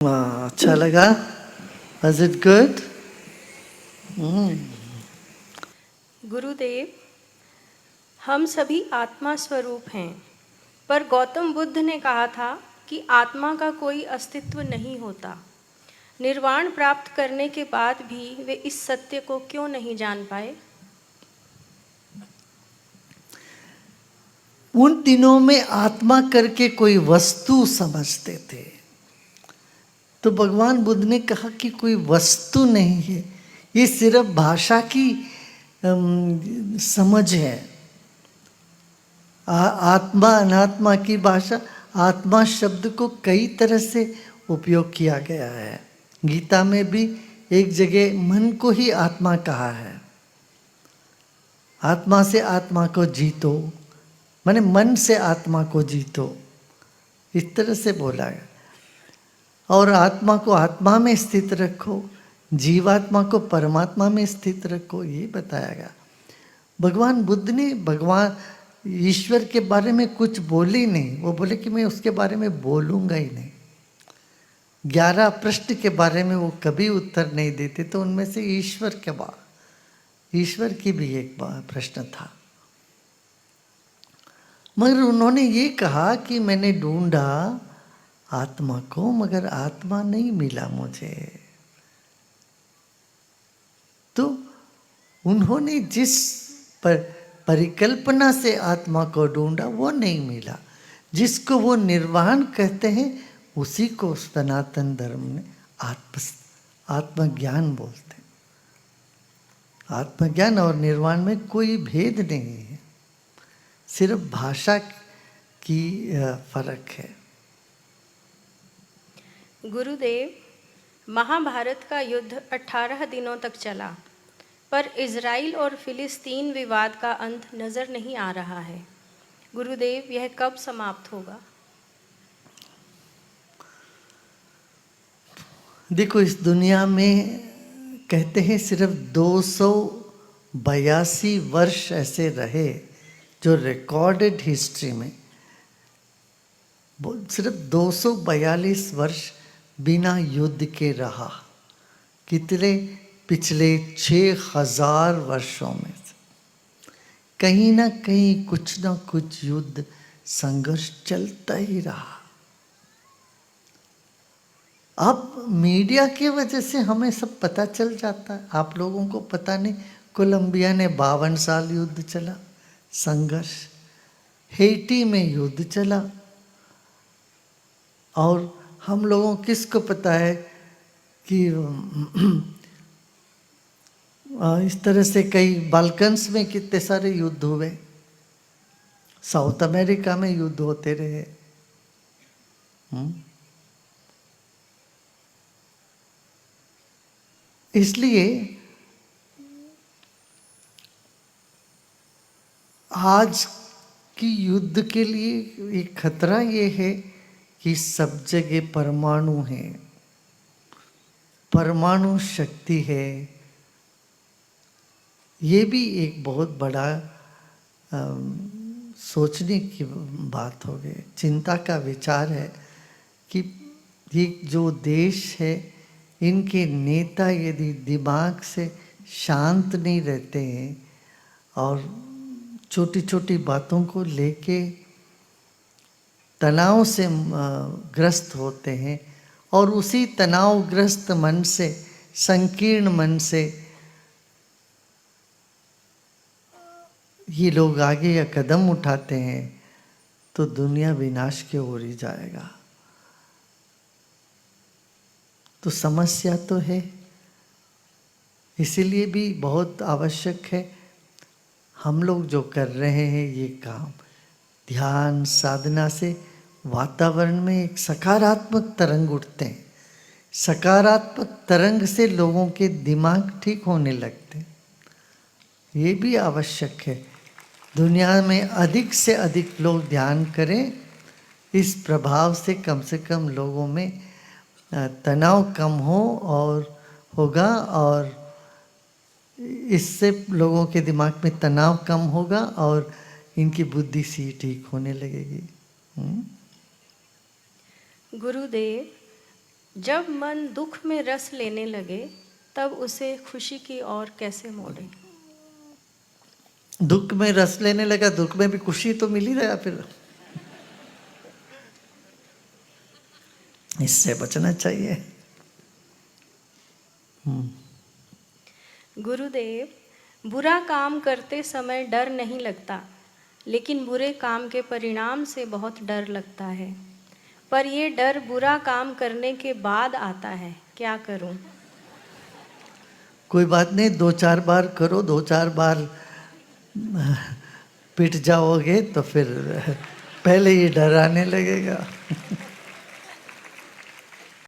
अच्छा लगा? Was it good? गुरुदेव, हम सभी आत्मा स्वरूप हैं, पर गौतम बुद्ध ने कहा था कि आत्मा का कोई अस्तित्व नहीं होता। निर्वाण प्राप्त करने के बाद भी वे इस सत्य को क्यों नहीं जान पाए? उन दिनों में आत्मा करके कोई वस्तु समझते थे, तो भगवान बुद्ध ने कहा कि कोई वस्तु नहीं है, ये सिर्फ भाषा की समझ है। आत्मा अनात्मा की भाषा, आत्मा शब्द को कई तरह से उपयोग किया गया है। गीता में भी एक जगह मन को ही आत्मा कहा है। आत्मा से आत्मा को जीतो, माने मन से आत्मा को जीतो, इस तरह से बोला है। और आत्मा को आत्मा में स्थित रखो, जीवात्मा को परमात्मा में स्थित रखो, ये बताया गया। भगवान बुद्ध ने भगवान ईश्वर के बारे में कुछ बोले ही नहीं। वो बोले कि मैं उसके बारे में बोलूँगा ही नहीं। 11 प्रश्न के बारे में वो कभी उत्तर नहीं देते, तो उनमें से ईश्वर की भी एक प्रश्न था। मगर उन्होंने ये कहा कि मैंने ढूंढा आत्मा को, मगर आत्मा नहीं मिला मुझे। तो उन्होंने जिस परिकल्पना से आत्मा को ढूंढा वो नहीं मिला। जिसको वो निर्वाण कहते हैं उसी को सनातन धर्म ने आत्मज्ञान बोलते हैं। आत्मज्ञान और निर्वाण में कोई भेद नहीं है, सिर्फ भाषा की फर्क है। गुरुदेव, महाभारत का युद्ध 18 दिनों तक चला, पर इज़राइल और फिलिस्तीन विवाद का अंत नज़र नहीं आ रहा है। गुरुदेव, यह कब समाप्त होगा? देखो, इस दुनिया में कहते हैं सिर्फ 282 वर्ष ऐसे रहे जो रिकॉर्डेड हिस्ट्री में, सिर्फ 242 वर्ष बिना युद्ध के रहा। कितने? पिछले 6000 वर्षों में कहीं ना कहीं कुछ ना कुछ युद्ध संघर्ष चलता ही रहा। अब मीडिया की वजह से हमें सब पता चल जाता है। आप लोगों को पता नहीं, कोलंबिया ने 52 साल युद्ध चला, संघर्ष। हेटी में युद्ध चला। और हम लोगों किसको पता है कि इस तरह से कई बाल्कन्स में कितने सारे युद्ध हुए, साउथ अमेरिका में युद्ध होते रहे। इसलिए आज की युद्ध के लिए एक खतरा ये है कि सब जगह परमाणु है, परमाणु शक्ति है। ये भी एक बहुत बड़ा सोचने की बात हो गई, चिंता का विचार है कि ये जो देश है, इनके नेता यदि दिमाग से शांत नहीं रहते हैं और छोटी छोटी बातों को लेके तनाव से ग्रस्त होते हैं और उसी तनावग्रस्त मन से, संकीर्ण मन से ये लोग आगे या कदम उठाते हैं, तो दुनिया विनाश की ओर ही जाएगा। तो समस्या तो है, इसीलिए भी बहुत आवश्यक है हम लोग जो कर रहे हैं ये काम, ध्यान साधना से वातावरण में एक सकारात्मक तरंग उठते हैं। सकारात्मक तरंग से लोगों के दिमाग ठीक होने लगते हैं। ये भी आवश्यक है। दुनिया में अधिक से अधिक लोग ध्यान करें, इस प्रभाव से कम लोगों में तनाव कम होगा और इससे लोगों के दिमाग में तनाव कम होगा और इनकी बुद्धि सी ठीक होने लगेगी। गुरुदेव, जब मन दुख में रस लेने लगे तब उसे खुशी की ओर कैसे मोड़े? दुख में रस लेने लगा, दुख में भी खुशी तो मिल ही रहा फिर। इससे बचना चाहिए। गुरुदेव, बुरा काम करते समय डर नहीं लगता, लेकिन बुरे काम के परिणाम से बहुत डर लगता है। पर ये डर बुरा काम करने के बाद आता है, क्या करूं? कोई बात नहीं, 2-4 बार करो, 2-4 बार पिट जाओगे तो फिर पहले ही डर आने लगेगा।